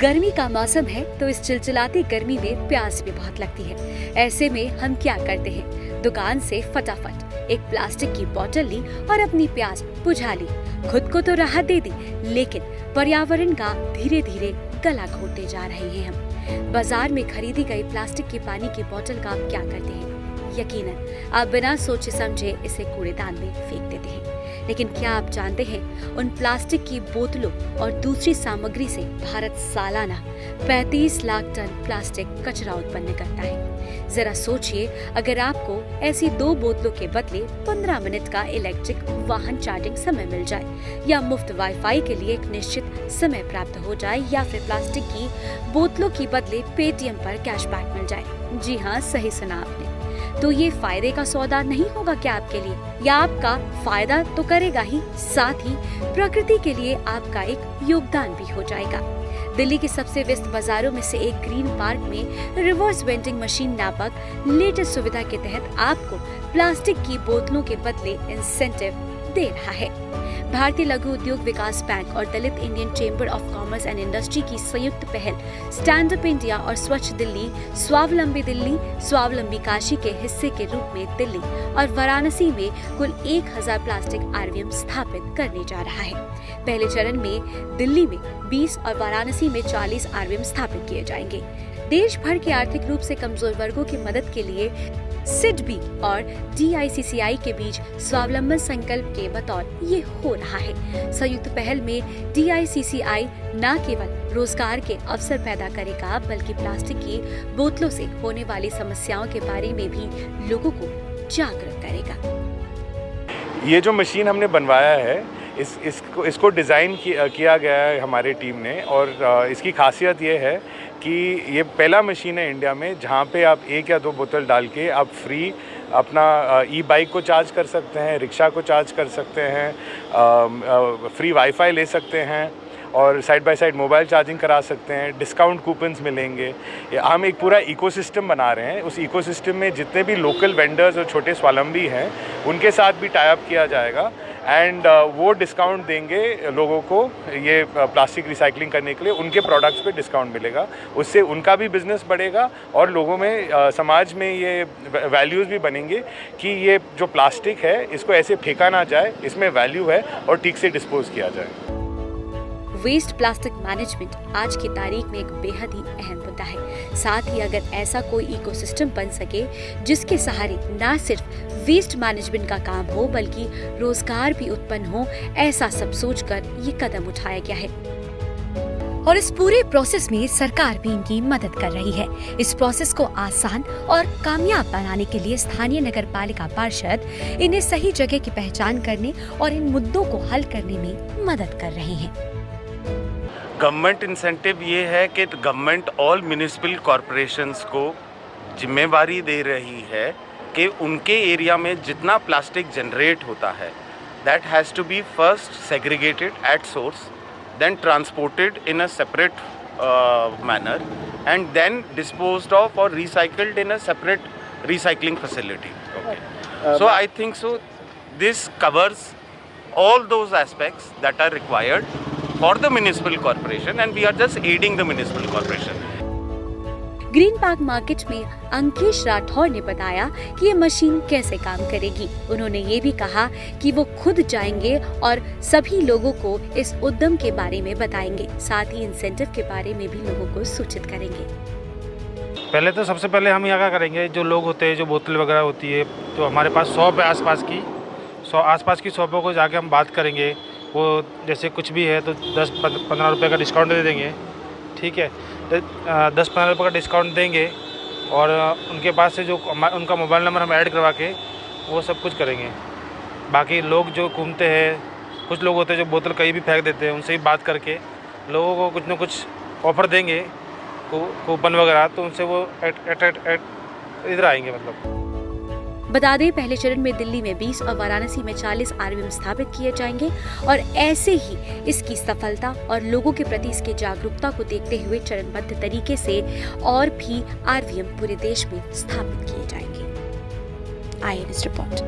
गर्मी का मौसम है तो इस चिलचिलाती गर्मी में प्यास भी बहुत लगती है। ऐसे में हम क्या करते हैं, दुकान से फटाफट एक प्लास्टिक की बोतल ली और अपनी प्यास बुझा ली। खुद को तो राहत दे दी, लेकिन पर्यावरण का धीरे धीरे गला घोटते जा रहे हैं हम। बाजार में खरीदी गई प्लास्टिक की पानी की बोतल का आप क्या करते हैं? यकीनन आप बिना सोचे समझे इसे कूड़ेदान में फेंक देते हैं। लेकिन क्या आप जानते हैं, उन प्लास्टिक की बोतलों और दूसरी सामग्री से भारत सालाना 35 लाख टन प्लास्टिक कचरा उत्पन्न करता है। जरा सोचिए, अगर आपको ऐसी 2 बोतलों के बदले 15 मिनट का इलेक्ट्रिक वाहन चार्जिंग समय मिल जाए, या मुफ्त वाईफाई के लिए एक निश्चित समय प्राप्त हो जाए, या फिर प्लास्टिक की बोतलों की बदले पेटीएम पर कैशबैक मिल जाए। जी हाँ, सही सुना आपने। तो ये फायदे का सौदा नहीं होगा क्या आपके लिए? या आपका फायदा तो करेगा ही, साथ ही प्रकृति के लिए आपका एक योगदान भी हो जाएगा। दिल्ली के सबसे व्यस्त बाजारों में से एक ग्रीन पार्क में रिवर्स वेंडिंग मशीन नामक लेटेस्ट सुविधा के तहत आपको प्लास्टिक की बोतलों के बदले इंसेंटिव दे रहा है। भारतीय लघु उद्योग विकास बैंक और Dalit Indian chamber of commerce and industry की संयुक्त पहल स्टैंड अप इंडिया और स्वच्छ दिल्ली, स्वावलंबी काशी के हिस्से के रूप में दिल्ली और वाराणसी में कुल 1000 प्लास्टिक आरवीएम स्थापित करने जा रहा है। पहले चरण में दिल्ली में 20 और वाराणसी में 40 आरवीएम स्थापित किए जाएंगे। देश भर के आर्थिक रूप से कमजोर वर्गों की मदद के लिए सिडबी और DICCI के बीच स्वावलंबन संकल्प के बतौर ये हो रहा है। संयुक्त पहल में DICCI न केवल रोजगार के अवसर पैदा करेगा, बल्कि प्लास्टिक की बोतलों से होने वाली समस्याओं के बारे में भी लोगों को जागरूक करेगा। ये जो मशीन हमने बनवाया है, इसको डिज़ाइन किया गया है हमारी टीम ने, और इसकी खासियत ये है कि ये पहला मशीन है इंडिया में जहाँ पे आप 1 या 2 बोतल डाल के आप फ्री अपना ई-बाइक को चार्ज कर सकते हैं, रिक्शा को चार्ज कर सकते हैं, फ्री वाईफाई ले सकते हैं और side by side mobile charging करा सकते हैं। डिस्काउंट कूपन्स मिलेंगे। हम एक पूरा इकोसिस्टम बना रहे हैं। उस इकोसिस्टम में जितने भी लोकल वेंडर्स और छोटे स्वावलंबी हैं, उनके साथ भी टाई अप किया जाएगा एंड वो डिस्काउंट देंगे लोगों को। ये प्लास्टिक रिसाइकलिंग करने के लिए उनके प्रोडक्ट्स पे डिस्काउंट मिलेगा। उससे उनका भी बिजनेस बढ़ेगा और लोगों में समाज में ये वैल्यूज़ भी बनेंगे कि ये जो प्लास्टिक है इसको ऐसे फेंका ना जाए, इसमें वैल्यू है और ठीक से डिस्पोज किया जाए। वेस्ट प्लास्टिक मैनेजमेंट आज की तारीख में एक बेहद ही अहम मुद्दा है। साथ ही अगर ऐसा कोई इकोसिस्टम बन सके जिसके सहारे न सिर्फ वेस्ट मैनेजमेंट का काम हो, बल्कि रोजगार भी उत्पन्न हो, ऐसा सब सोचकर ये कदम उठाया गया है। और इस पूरे प्रोसेस में सरकार भी इनकी मदद कर रही है। इस प्रोसेस को आसान और कामयाब बनाने के लिए स्थानीय नगर पालिका पार्षद इन्हें सही जगह की पहचान करने और इन मुद्दों को हल करने में मदद कर रहे हैं। गवर्नमेंट इंसेंटिव ये है कि गवर्नमेंट ऑल म्यूनिसिपल कॉरपोरेशंस को जिम्मेवारी दे रही है कि उनके एरिया में जितना प्लास्टिक जनरेट होता है, that has to be first segregated at source, then transported in a separate manner and then disposed of or recycled in a separate recycling facility. Okay. So I think so this covers all those aspects that are required for the municipal corporation, and we are just aiding the municipal corporation. Green park market में अंकेश राठौर ने बताया कि ये machine कैसे काम करेगी। उन्होंने ये भी कहा कि वो खुद जाएंगे और सभी लोगों को इस उद्यम के बारे में बताएंगे, साथ ही इंसेंटिव के बारे में भी लोगों को सूचित करेंगे। पहले तो सबसे पहले हम यहाँ क्या करेंगे, जो लोग होते हैं, जो बोतल वगैरह होती है, तो हमारे पास शॉप है आसपास की शॉपों को जाके हम बात करेंगे। वो जैसे कुछ भी है तो 10-15 रुपये का डिस्काउंट दे देंगे, ठीक है। 10-15 रुपये का डिस्काउंट देंगे और उनके पास से जो उनका मोबाइल नंबर हम ऐड करवा के वो सब कुछ करेंगे। बाकी लोग जो घूमते हैं, कुछ लोग होते हैं जो बोतल कहीं भी फेंक देते हैं, उनसे भी बात करके लोगों को कुछ न कुछ ऑफ़र देंगे, कूपन वगैरह, तो उनसे वो इधर आएंगे। मतलब बता दें, पहले चरण में दिल्ली में 20 और वाराणसी में 40 आरवीएम स्थापित किए जाएंगे और ऐसे ही इसकी सफलता और लोगों के प्रति इसकी जागरूकता को देखते हुए चरणबद्ध तरीके से और भी आरवीएम पूरे देश में स्थापित किए जाएंगे। IANS report.